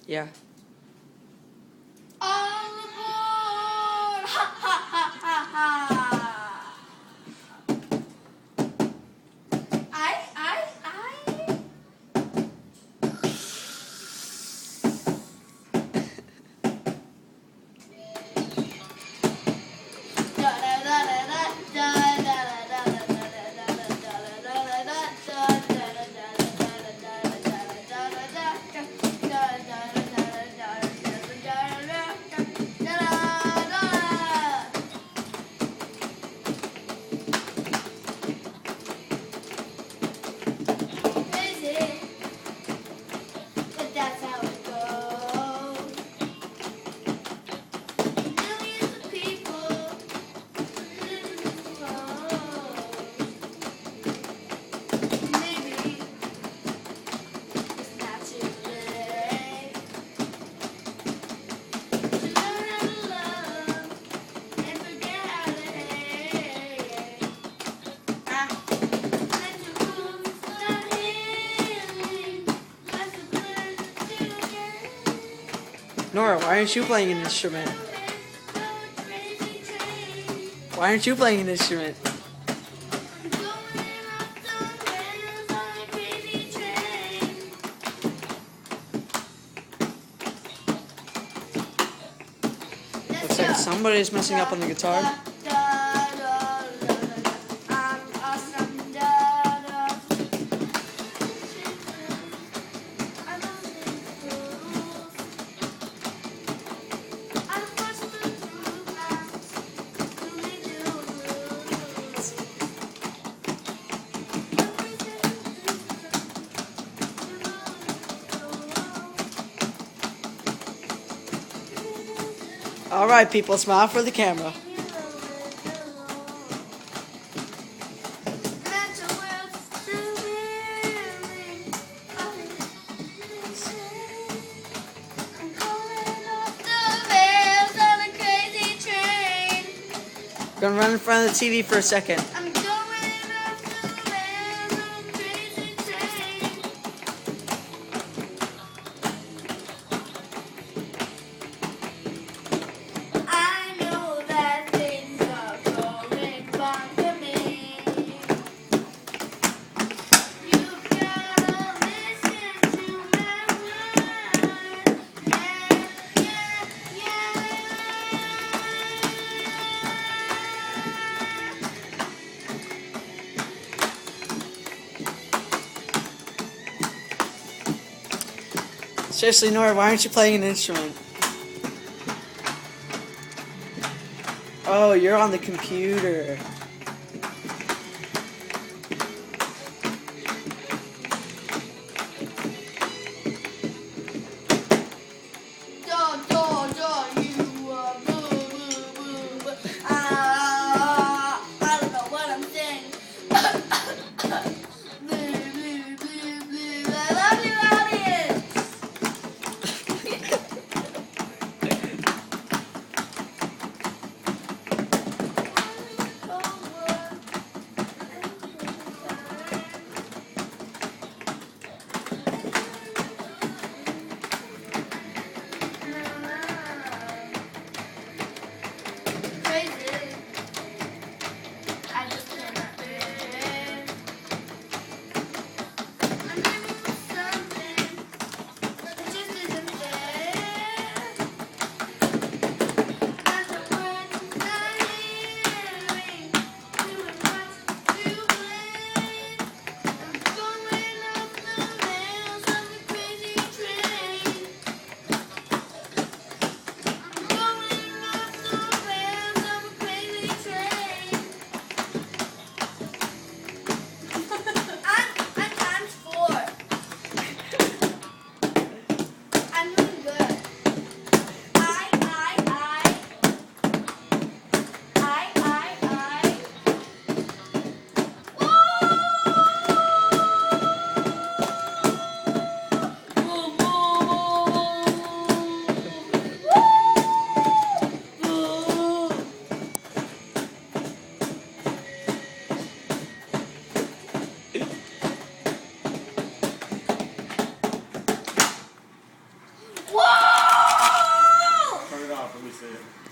Yeah. All aboard! Ha ha ha ha ha! I. But that's how it goes. Millions of people live in this world. Maybe it's not too late to learn how to love and forget how to hate. Let your wounds start healing. Let's learn to get. Nora, why aren't you playing an instrument? Why aren't you playing an instrument? Looks like somebody's messing up on the guitar. All right, people, smile for the camera. Gonna run in front of the TV for a second. I'm going off the rails on a crazy train. I know that things are going wrong for me. You've gotta listen to my words. Yeah. Seriously, Nora, why aren't you playing an instrument? Oh, you're on the computer. You boo, boo, boo. I don't know what I'm saying. Blue, blue, blue, blue. I love you, audience. we see it.